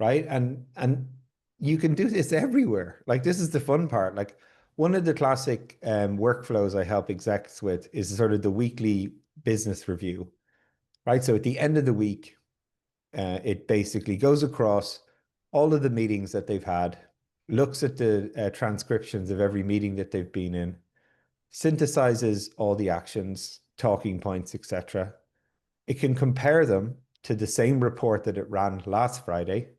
right? And you can do this everywhere. Like this is the fun part. Like one of the classic workflows I help execs with is sort of the weekly business review, right? So at the end of the week, it basically goes across all of the meetings that they've had, looks at the transcriptions of every meeting that they've been in, synthesizes all the actions, talking points, etc. It can compare them to the same report that it ran last Friday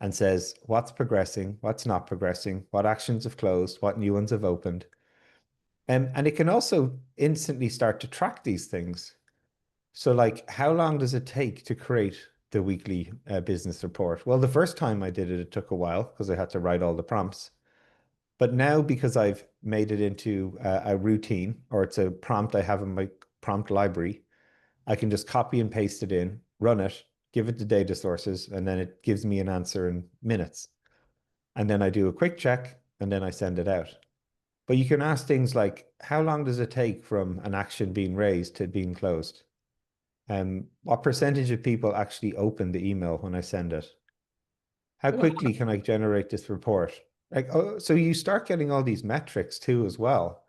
and says what's progressing, what's not progressing, what actions have closed, what new ones have opened. And it can also instantly start to track these things. So, like, how long does it take to create the weekly business report? Well, the first time I did it, it took a while because I had to write all the prompts. But now, because I've made it into a routine or it's a prompt I have in my prompt library, I can just copy and paste it in, run it, give it the data sources, and then it gives me an answer in minutes. And then I do a quick check and then I send it out. But you can ask things like, how long does it take from an action being raised to being closed? What percentage of people actually open the email when I send it? How quickly can I generate this report? Like, oh, so you start getting all these metrics too as well,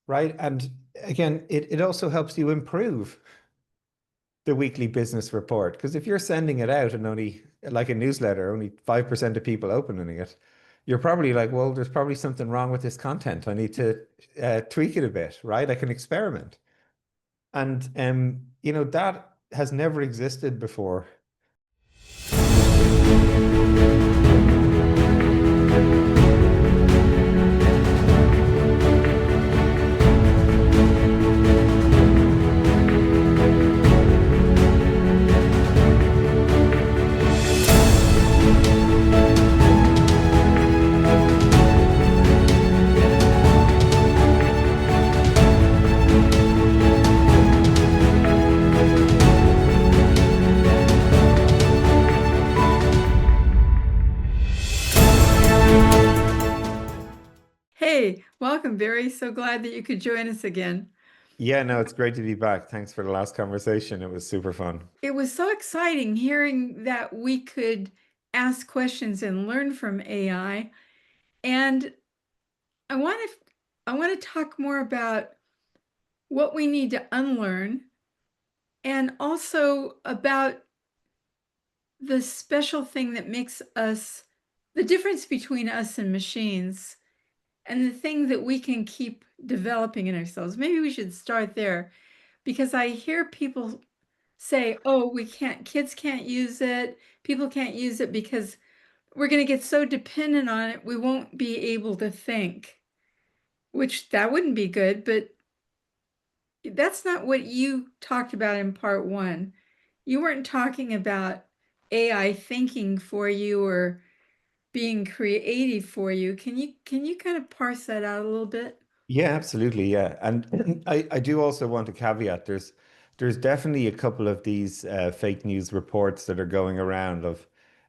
right? And again, it also helps you improve the weekly business report. Because if you're sending it out and only like a newsletter, only 5% of people opening it, you're probably like, well, there's probably something wrong with this content. I need to tweak it a bit, right? I can experiment. And that has never existed before. Hey, welcome, Barry. So glad that you could join us again. Yeah, no, it's great to be back. Thanks for the last conversation. It was super fun. It was so exciting hearing that we could ask questions and learn from AI. And I want to I want to talk more about what we need to unlearn and also about the special thing that makes us the difference between us and machines and the thing that we can keep developing in ourselves. Maybe we should start there because I hear people say, oh, kids can't use it, people can't use it because we're going to get so dependent on it, we won't be able to think, which that wouldn't be good, but that's not what you talked about in part one. You weren't talking about AI thinking for you or being creative for you. Can you kind of parse that out a little bit? Yeah, absolutely. Yeah. And I do also want to caveat there's definitely a couple of these fake news reports that are going around of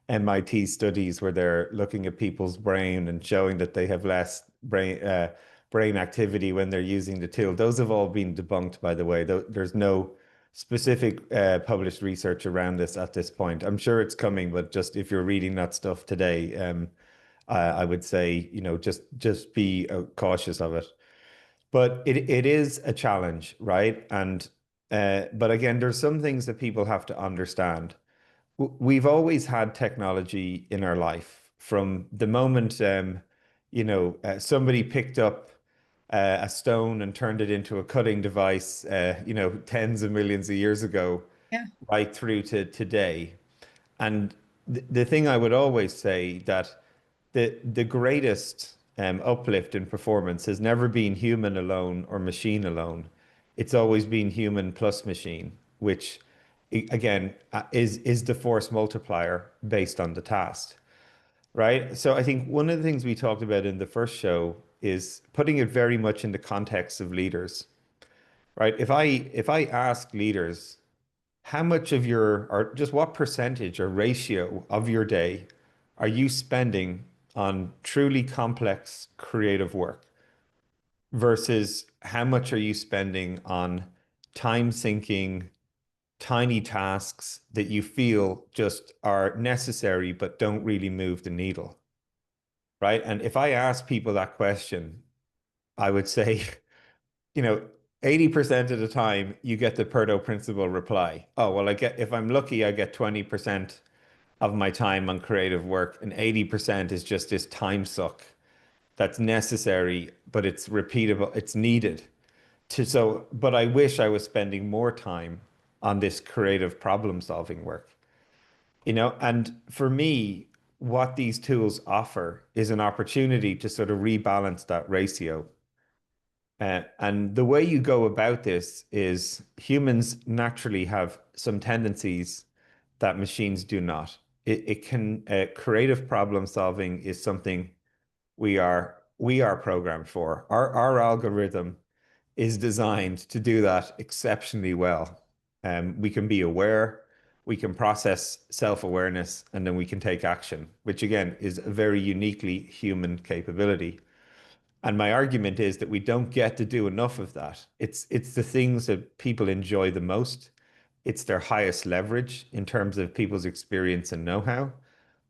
MIT studies where they're looking at people's brain and showing that they have less brain activity when they're using the tool. Those have all been debunked, by the way. There's no specific published research around this at this point. I'm sure it's coming, but just if you're reading that stuff today, I would say, just be cautious of it. But it is a challenge, right? And but again, there's some things that people have to understand. We've always had technology in our life from the moment somebody picked up a stone and turned it into a cutting device, tens of millions of years ago, Yeah. right through to today. And the thing I would always say that the greatest uplift in performance has never been human alone or machine alone. It's always been human plus machine, which again is the force multiplier based on the task, right? So I think one of the things we talked about in the first show is putting it very much in the context of leaders, right? If I ask leaders how much of your, or just what percentage or ratio of your day are you spending on truly complex creative work versus how much are you spending on time sinking, tiny tasks that you feel just are necessary but don't really move the needle, right? And if I ask people that question, I would say, you know, 80% of the time you get the Pareto principle reply. Oh, well, if I'm lucky, I get 20% of my time on creative work, and 80% is just this time suck that's necessary, but it's repeatable, it's needed but I wish I was spending more time on this creative problem solving work, and for me, what these tools offer is an opportunity to sort of rebalance that ratio. And the way you go about this is humans naturally have some tendencies that machines do not. Creative problem solving is something we are programmed for. Our algorithm is designed to do that exceptionally well. We can be aware, we can process self-awareness, and then we can take action, which again is a very uniquely human capability. And my argument is that we don't get to do enough of that. It's the things that people enjoy the most. It's their highest leverage in terms of people's experience and know-how,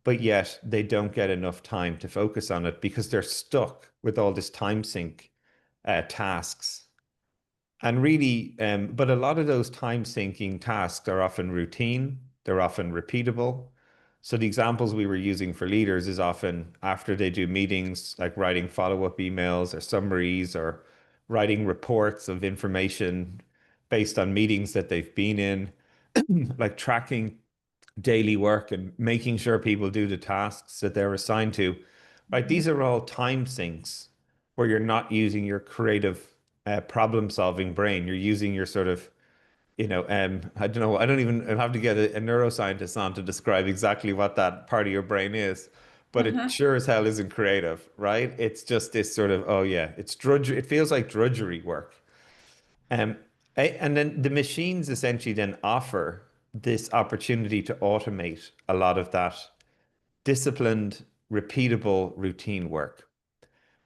but yet they don't get enough time to focus on it because they're stuck with all this time sink tasks. And really, but a lot of those time sinking tasks are often routine, they're often repeatable. So the examples we were using for leaders is often after they do meetings, like writing follow-up emails or summaries or writing reports of information based on meetings that they've been in, like tracking daily work and making sure people do the tasks that they're assigned to. Right? Mhm. These are all time sinks where you're not using your creative problem solving brain. You're using your sort of, I don't know, I don't even I have to get a neuroscientist on to describe exactly what that part of your brain is. But it Uh-huh. sure as hell isn't creative, right? It's just this sort of, oh yeah, it's drudgery. It feels like drudgery work. Um, and then the machines essentially then offer this opportunity to automate a lot of that disciplined, repeatable routine work,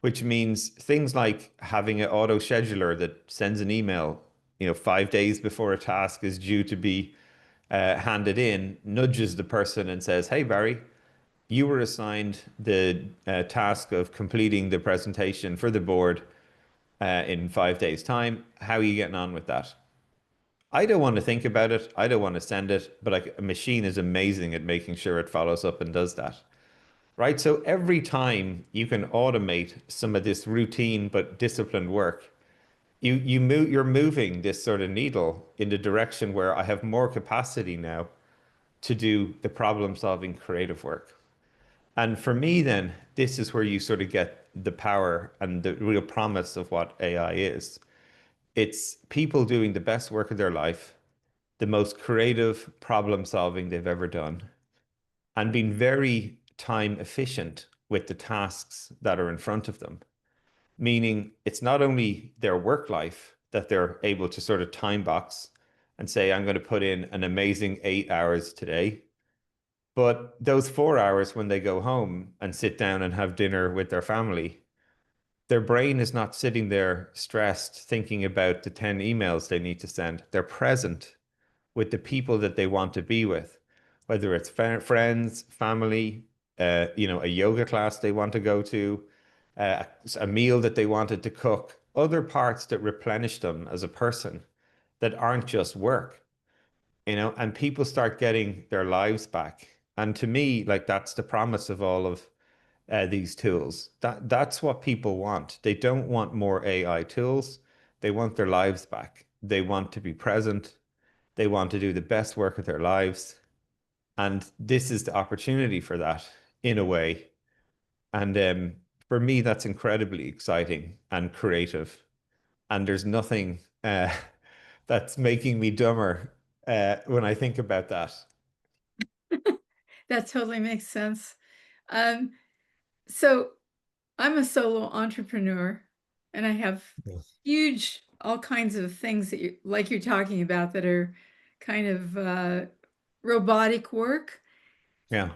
which means things like having an auto scheduler that sends an email, 5 days before a task is due to be handed in, nudges the person and says, "Hey, Barry, you were assigned the task of completing the presentation for the board in 5 days' time. How are you getting on with that?" I don't want to think about it. I don't want to send it, but like a machine is amazing at making sure it follows up and does that. Right? So every time you can automate some of this routine but disciplined work, you're moving this sort of needle in the direction where I have more capacity now to do the problem solving creative work. And for me, then, this is where you sort of get the power and the real promise of what AI is. It's people doing the best work of their life, the most creative problem solving they've ever done, and being very time efficient with the tasks that are in front of them. Meaning it's not only their work life that they're able to sort of time box and say, I'm going to put in an amazing 8 hours today, but those 4 hours when they go home and sit down and have dinner with their family, their brain is not sitting there stressed thinking about the 10 emails they need to send. They're present with the people that they want to be with, whether it's friends, family, a yoga class they want to go to, uh, a meal that they wanted to cook, other parts that replenish them as a person that aren't just work, and people start getting their lives back. And to me, like that's the promise of all of these tools. That's what people want. They don't want more AI tools. They want their lives back. They want to be present. They want to do the best work of their lives. And this is the opportunity for that in a way. And for me, that's incredibly exciting and creative. And there's nothing that's making me dumber when I think about that. That totally makes sense. Um, so I'm a solo entrepreneur and I have Yes. huge, all kinds of things that like you're talking about that are kind of robotic work. Yeah.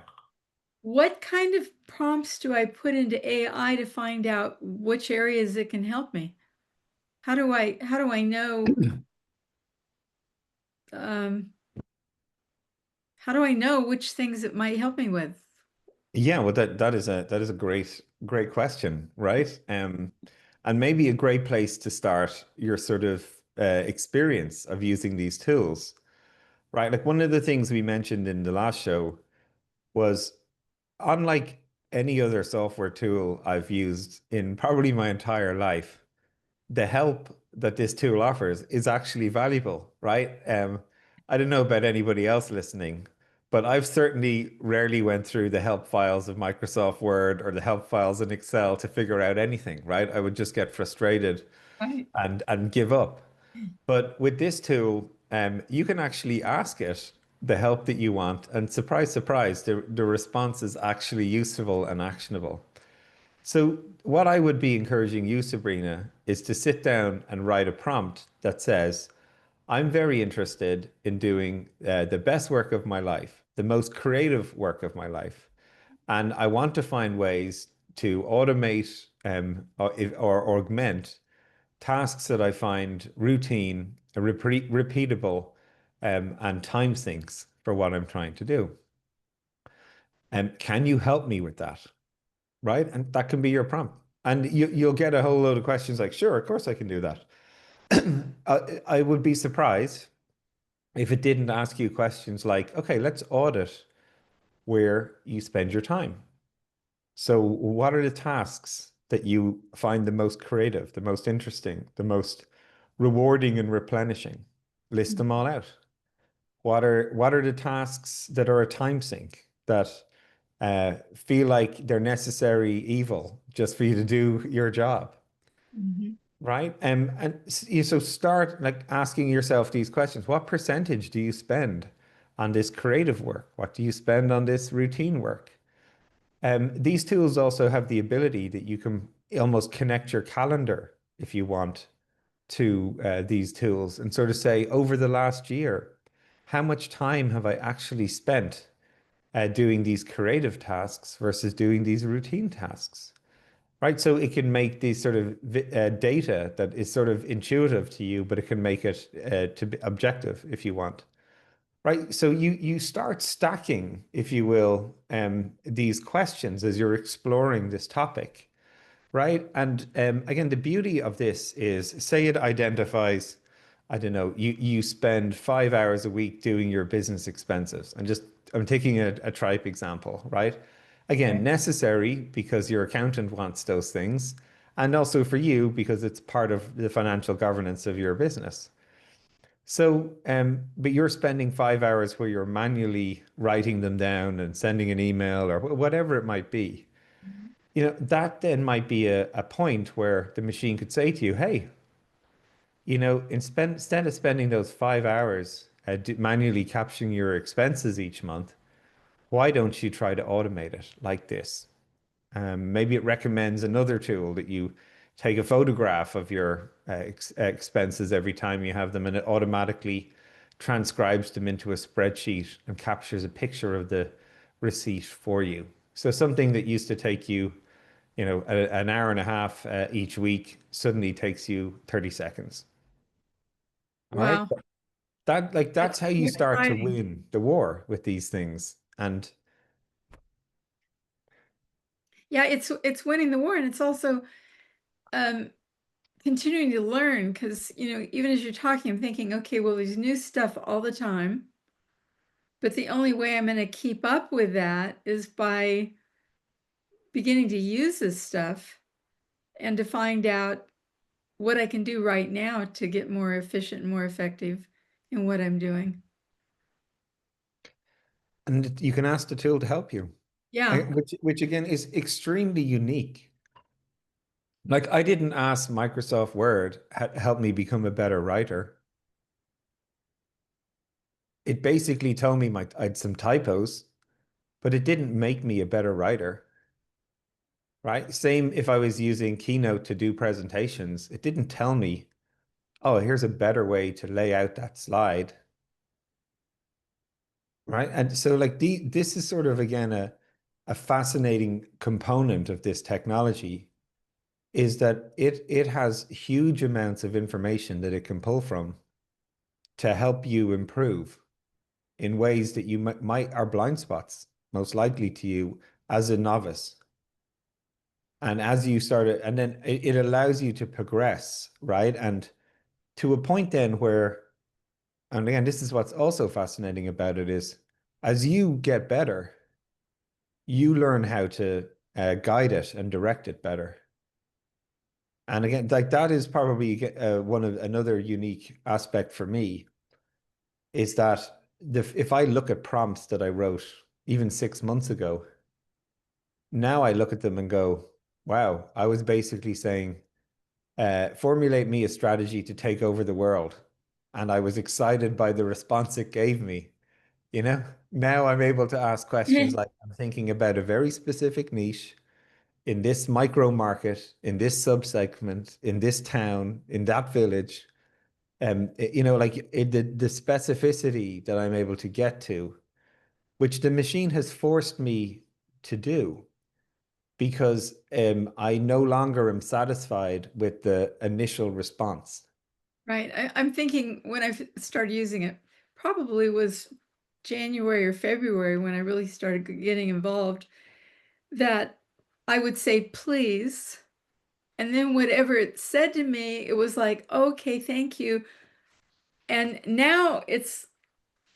What kind of prompts do I put into AI to find out which areas it can help me? How do I know? how do I know which things it might help me with? Yeah, well, that is a great question, right? And maybe a great place to start your sort of experience of using these tools, right? Like one of the things we mentioned in the last show was unlike any other software tool I've used in probably my entire life, the help that this tool offers is actually valuable, right? I don't know about anybody else listening, but I've certainly rarely went through the help files of Microsoft Word or the help files in Excel to figure out anything, right? I would just get frustrated Right. and give up. But with this tool, you can actually ask it the help that you want, and surprise, surprise, the response is actually useful and actionable. So, what I would be encouraging you, Sabrina, is to sit down and write a prompt that says, I'm very interested in doing the best work of my life, the most creative work of my life. And I want to find ways to automate or augment tasks that I find routine, repeatable, and time sinks for what I'm trying to do. And can you help me with that? Right? And that can be your prompt. And you'll get a whole load of questions like, sure, of course I can do that. I would be surprised if it didn't ask you questions like, okay, let's audit where you spend your time. So, what are the tasks that you find the most creative, the most interesting, the most rewarding and replenishing? List them all out. What are the tasks that are a time sink that feel like they're necessary evil just for you to do your job, Mhm. right? So start like asking yourself these questions. What percentage do you spend on this creative work? What do you spend on this routine work? These tools also have the ability that you can almost connect your calendar if you want to these tools and sort of say, over the last year, how much time have I actually spent doing these creative tasks versus doing these routine tasks? Right. So it can make these sort of data that is sort of intuitive to you, but it can make it to be objective if you want. Right. So you start stacking, if you will, these questions as you're exploring this topic. Right. And again, the beauty of this is, say it identifies, I don't know, you spend 5 hours a week doing your business expenses. I'm taking a tripe example, right? Again, Okay. necessary because your accountant wants those things, and also for you because it's part of the financial governance of your business. So, but you're spending 5 hours where you're manually writing them down and sending an email or whatever it might be. That then might be a point where the machine could say to you, hey, instead of spending those 5 hours manually capturing your expenses each month, why don't you try to automate it like this? Maybe it recommends another tool that you take a photograph of your expenses every time you have them, and it automatically transcribes them into a spreadsheet and captures a picture of the receipt for you. So something that used to take you, an hour and a half each week suddenly takes you 30 seconds. All right. Wow. That's That's how you start to exciting. win the war with these things. And Yeah, it's winning the war, and it's also um, continuing to learn because, even as you're talking, I'm thinking, okay, well, there's new stuff all the time, but the only way I'm going to keep up with that is by beginning to use this stuff and to find out what I can do right now to get more efficient and more effective in what I'm doing. and you can ask the tool to help you, Yeah. which again is extremely unique. Like I didn't ask Microsoft Word help me become a better writer. It basically told me I had some typos, but it didn't make me a better writer, right? Same if I was using Keynote to do presentations, it didn't tell me, oh, here's a better way to lay out that slide, right? And so like this is sort of again a fascinating component of this technology is that it has huge amounts of information that it can pull from to help you improve. in ways that you might are blind spots, most likely to you as a novice. And as you start it, and then it allows you to progress, right? And to a point then where, and again, this is what's also fascinating about it is as you get better, you learn how to guide it and direct it better. And again, like that is probably one of another unique aspect for me is that if I look at prompts that I wrote even 6 months ago, now I look at them and go, wow, I was basically saying, formulate me a strategy to take over the world. And I was excited by the response it gave me. You know, now I'm able to ask questions like I'm thinking about a very specific niche in this micro market, in this subsegment, in this town, in that village. Like the specificity that I'm able to get to, which the machine has forced me to do because I no longer am satisfied with the initial response. Right. I'm thinking when I started using it, probably was January or February when I really started getting involved, that I would say, please. And then whatever it said to me, it was like, okay, thank you. And now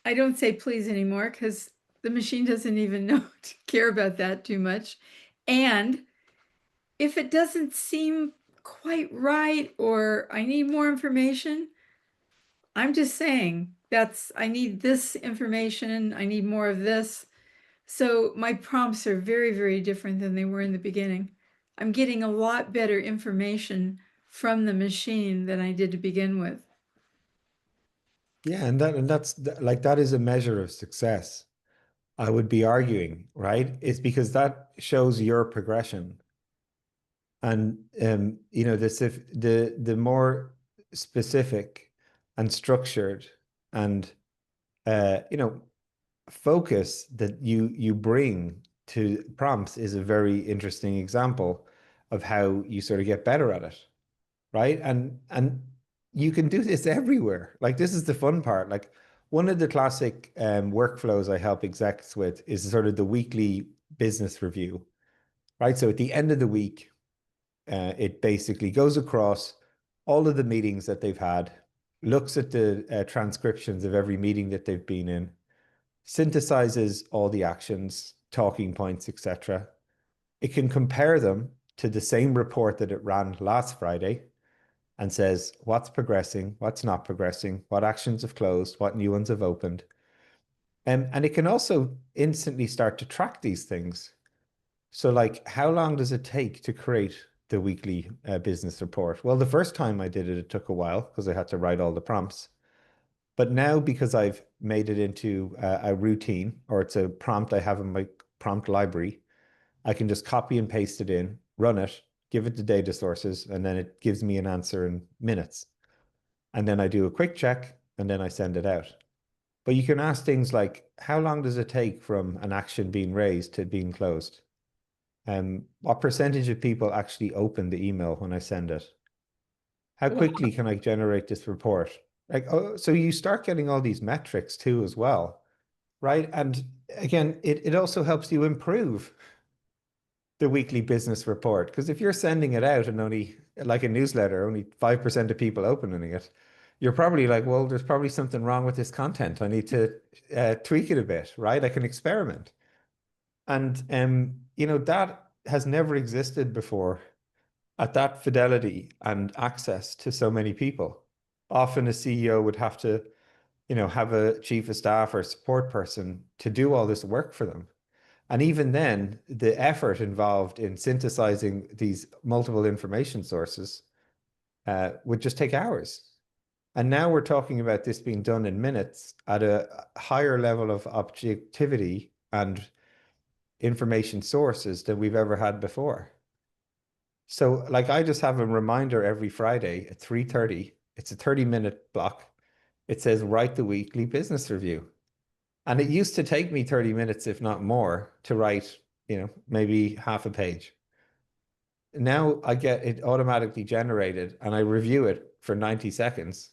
I don't say please anymore because the machine doesn't even know to care about that too much. And if it doesn't seem quite right or I need more information, I'm just saying I need this information. I need more of this. So my prompts are very, very different than they were in the beginning. I'm getting a lot better information from the machine than I did to begin with. Yeah, like that is a measure of success. I would be arguing, right? It's because that shows your progression. And the more specific and structured and you know focus that you bring to prompts is a very interesting example of how you sort of get better at it, right? And you can do this everywhere. Like this is the fun part. Like one of the classic workflows I help execs with is sort of the weekly business review, right? So at the end of the week, it basically goes across all of the meetings that they've had, looks at the transcriptions of every meeting that they've been in, synthesizes all the actions, talking points, etc. It can compare them to the same report that it ran last Friday and says what's progressing, what's not progressing, what actions have closed, what new ones have opened. And it can also instantly start to track these things. So, like, how long does it take to create the weekly business report? Well, the first time I did it, it took a while because I had to write all the prompts. But now, because I've made it into a routine or it's a prompt I have in my prompt library, I can just copy and paste it in, run it, give it the data sources, and then it gives me an answer in minutes. And then I do a quick check and then I send it out. But you can ask things like, how long does it take from an action being raised to being closed? What percentage of people actually open the email when I send it? How quickly can I generate this report? Like, oh, so you start getting all these metrics too as well, right? And again, it also helps you improve the weekly business report because if you're sending it out and only like a newsletter, only 5% of people opening it, you're probably like, well, there's probably something wrong with this content. I need to tweak it a bit, right? I can experiment. And that has never existed before at that fidelity and access to so many people. Often a CEO would have to, have a chief of staff or support person to do all this work for them. And even then, the effort involved in synthesizing these multiple information sources would just take hours. And now we're talking about this being done in minutes at a higher level of objectivity and information sources than we've ever had before. So like I just have a reminder every Friday at 3:30. It's a 30-minute block. It says write the weekly business review. And it used to take me 30 minutes, if not more, to write, maybe half a page. Now I get it automatically generated and I review it for 90 seconds.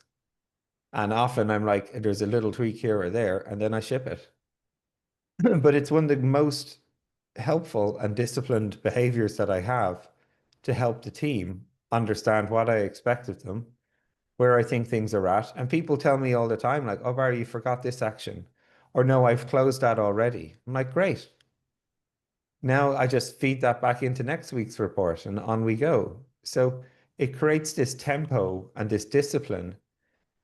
And often I'm like, there's a little tweak here or there, and then I ship it. But it's one of the most helpful and disciplined behaviors that I have to help the team understand what I expect of them, where I think things are at. And people tell me all the time, like, oh, Barry, you forgot this action. Or no, I've closed that already. I'm like, great. Now I just feed that back into next week's report and on we go. So it creates this tempo and this discipline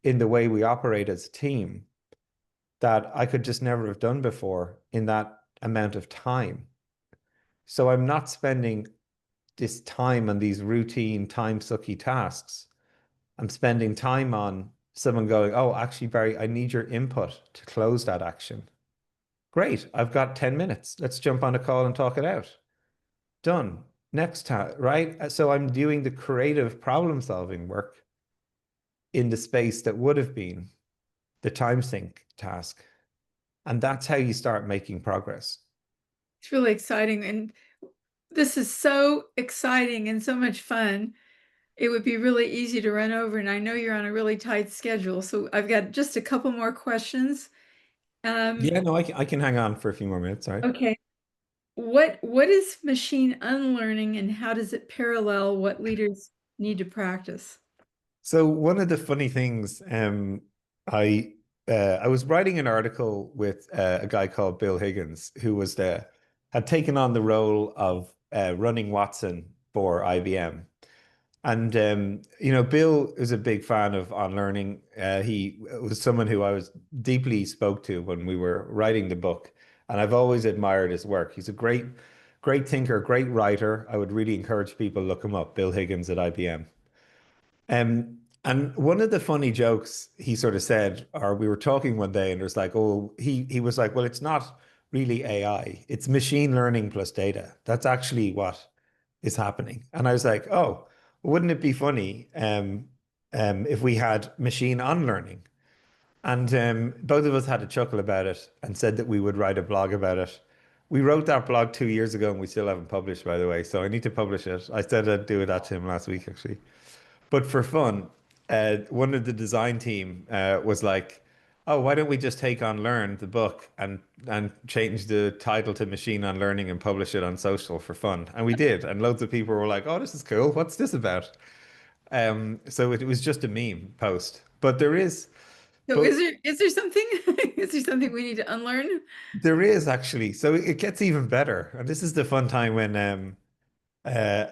in the way we operate as a team that I could just never have done before in that amount of time. So I'm not spending this time on these routine, time-sucky tasks. I'm spending time on someone going, oh, actually, Barry, I need your input to close that action. Great, I've got 10 minutes. Let's jump on a call and talk it out. Done. Next time, right? So I'm doing the creative problem solving work in the space that would have been the time sink task. And that's how you start making progress. It's really exciting. And this is so exciting and so much fun. It would be really easy to run over, and I know you're on a really tight schedule. So I've got just a couple more questions. Um, Yeah, no, I can hang on for a few more minutes. All right. okay. What is machine unlearning and how does it parallel what leaders need to practice? So one of the funny things, I I was writing an article with a guy called Bill Higgins, who was the had taken on the role of running Watson for IBM. And Bill is a big fan of Unlearning. He was someone who I was deeply spoke to when we were writing the book, and I've always admired his work. He's a great thinker, great writer. I would really encourage people to look him up, Bill Higgins at IBM. And one of the funny jokes he sort of said, or we were talking one day, and it was like, oh, he was like, well, it's not really AI, it's machine learning plus data. That's actually what is happening. And I was like, oh, wouldn't it be funny if we had machine unlearning? And both of us had a chuckle about it and said that we would write a blog about it. We wrote that blog 2 years ago and we still haven't published, by the way. So I need to publish it. I said I'd do that to him last week, actually. But for fun, one of the design team was like, "Oh, why don't we just take on Learn the book and change the title to Machine on Learning and publish it on social for fun?" And we did, and loads of people were like, "Oh, this is cool. What's this about?" So it was just a meme post, but So but is there something is there something we need to unlearn? there is actually. So it gets even better, and this is the fun time when uh,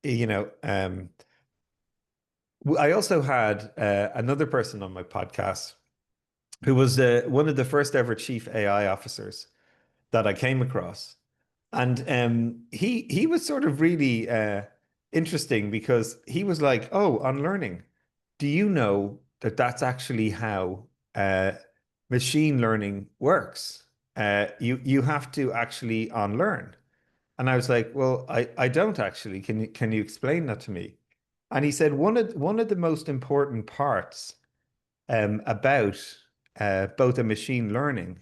you know I also had another person on my podcast who was one of the first ever chief AI officers that I came across. And he was sort of really interesting because he was like, "Oh, on learning, do you know that that's actually how machine learning works? You have to actually unlearn." And I was like, "Well, I don't actually. Can you explain that to me?" And he said one of the most important parts about both a machine learning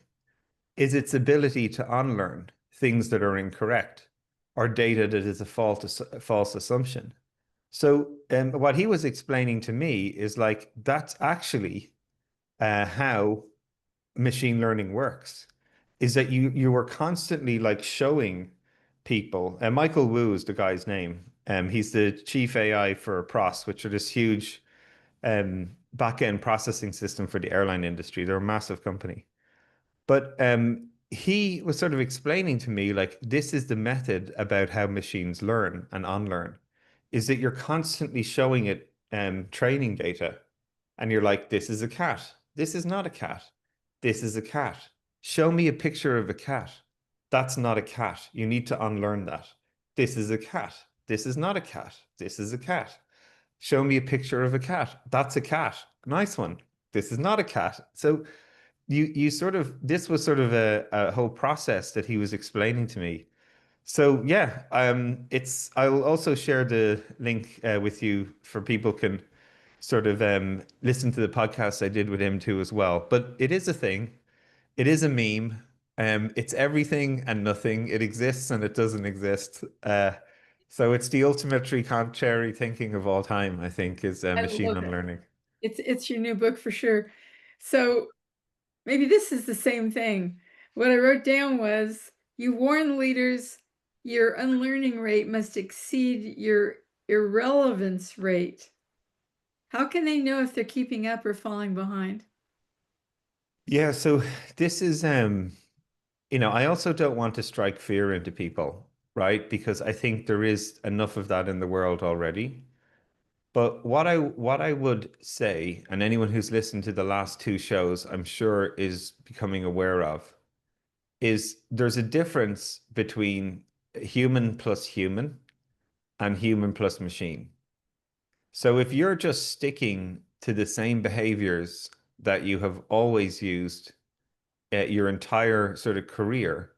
is its ability to unlearn things that are incorrect or data that is a false assumption. So, what he was explaining to me is like that's actually how machine learning works. Is that you were constantly like showing people, and Michael Wu is the guy's name. He's the chief AI for Pros, which are this huge back-end processing system for the airline industry. They're a massive company. But he was sort of explaining to me like this is the method about how machines learn and unlearn, is that you're constantly showing it training data, and you're like, this is a cat. This is not a cat. This is a cat. Show me a picture of a cat. That's not a cat. You need to unlearn that. This is a cat. This is not a cat. This is a cat. Show me a picture of a cat. That's a cat. Nice one. This is not a cat. So you sort of this was sort of a whole process that he was explaining to me. So yeah, it's I'll also share the link with you for people can sort of listen to the podcast I did with him too as well. But it is a thing. It is a meme. It's everything and nothing. It exists and it doesn't exist. So it's the ultimate contrary thinking of all time, I think, is I machine love it. unlearning. It's your new book for sure. So maybe this is the same thing. What I wrote down was you warn leaders your unlearning rate must exceed your irrelevance rate. How can they know if they're keeping up or falling behind? Yeah, so this is I also don't want to strike fear into people, right? Because I think there is enough of that in the world already. But what I would say, and anyone who's listened to the last two shows, I'm sure is becoming aware of, is there's a difference between human plus human and human plus machine. So if you're just sticking to the same behaviors that you have always used your entire sort of career,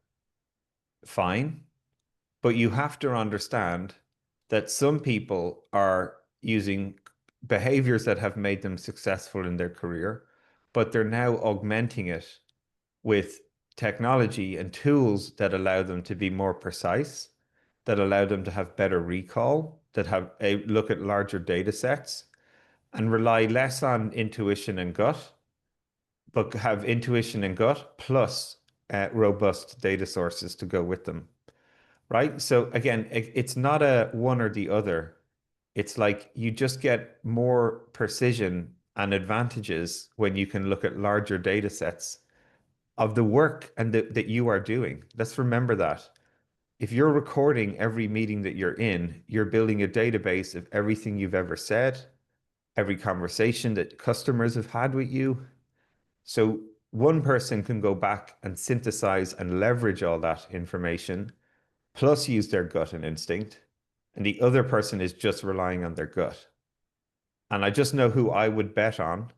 fine. But you have to understand that some people are using behaviors that have made them successful in their career, but they're now augmenting it with technology and tools that allow them to be more precise, that allow them to have better recall, that have a look at larger data sets and rely less on intuition and gut, but have intuition and gut plus robust data sources to go with them. Right? So again, it's not a one or the other. It's like you just get more precision and advantages when you can look at larger data sets of the work and that you are doing. Let's remember that. If you're recording every meeting that you're in, you're building a database of everything you've ever said, every conversation that customers have had with you. So one person can go back and synthesize and leverage all that information plus use their gut and instinct, and the other person is just relying on their gut. And I just know who I would bet on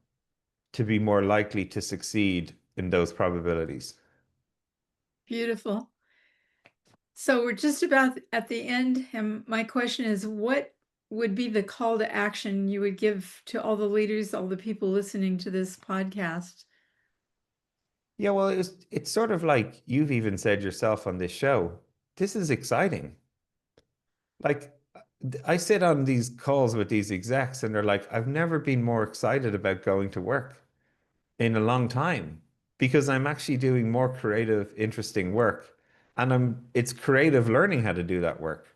to be more likely to succeed in those probabilities. Beautiful. So we're just about at the end, and my question is, what would be the call to action you would give to all the leaders, all the people listening to this podcast? Yeah, well, it's sort of like you've even said yourself on this show. This is exciting. Like I sit on these calls with these execs and they're like, I've never been more excited about going to work in a long time because I'm actually doing more creative, interesting work. And it's creative learning how to do that work.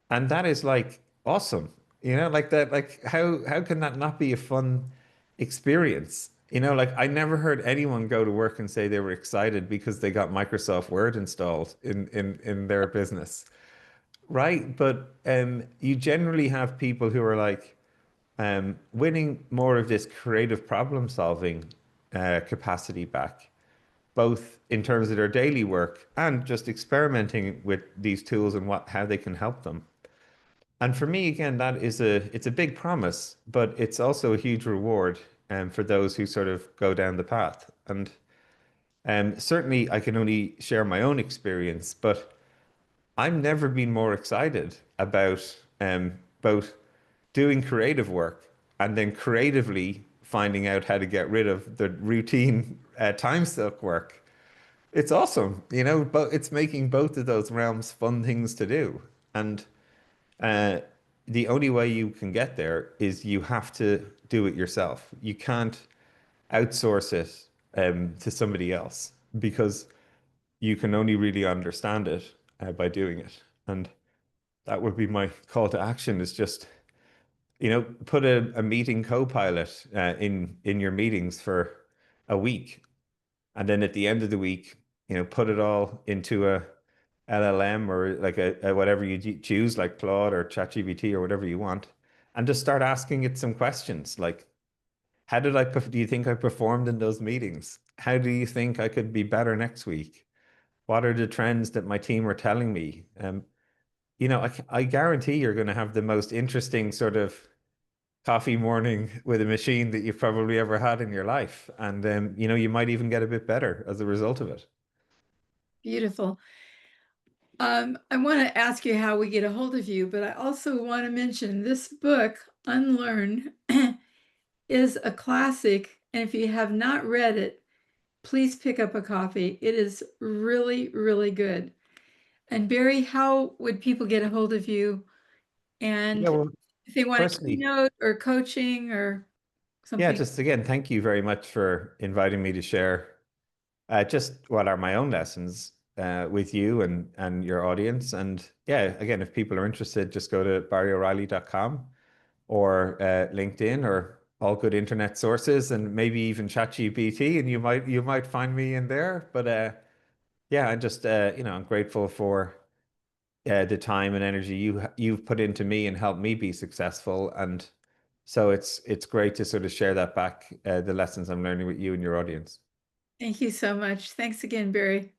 And that is like awesome. Like that, like how can that not be a fun experience? Like I never heard anyone go to work and say they were excited because they got Microsoft Word installed in their business. Right. But you generally have people who are like winning more of this creative problem solving capacity back, both in terms of their daily work and just experimenting with these tools and how they can help them. And for me, again, it's a big promise, but it's also a huge reward for those who sort of go down the path. And certainly, I can only share my own experience, but I've never been more excited about both doing creative work and then creatively finding out how to get rid of the routine time suck work. It's awesome, but it's making both of those realms fun things to do. And uh, the only way you can get there is you have to do it yourself. You can't outsource it to somebody else because you can only really understand it by doing it. And that would be my call to action is just, put a meeting co-pilot in your meetings for a week. And then at the end of the week, put it all into a LLM or like a whatever you choose, like Claude or ChatGPT or whatever you want, and just start asking it some questions like, how do you think I performed in those meetings? How do you think I could be better next week? What are the trends that my team are telling me? I guarantee you're going to have the most interesting sort of coffee morning with a machine that you've probably ever had in your life. And you might even get a bit better as a result of it. Beautiful. I want to ask you how we get a hold of you, but I also want to mention this book, Unlearn, is a classic. And if you have not read it, please pick up a copy. It is really, really good. And Barry, how would people get a hold of you? Yeah, And well, if they want a firstly, keynote or coaching or Yeah, something. just again, thank you very much for inviting me to share just what are my own lessons with you and your audience. And yeah, again, if people are interested, just go to barryoreilly.com or LinkedIn or all good internet sources, and maybe even ChatGPT, and you might find me in there. But yeah, I'm just I'm grateful for the time and energy you've put into me and helped me be successful. And so it's great to sort of share that back, the lessons I'm learning with you and your audience. Thank you so much. Thanks again, Barry.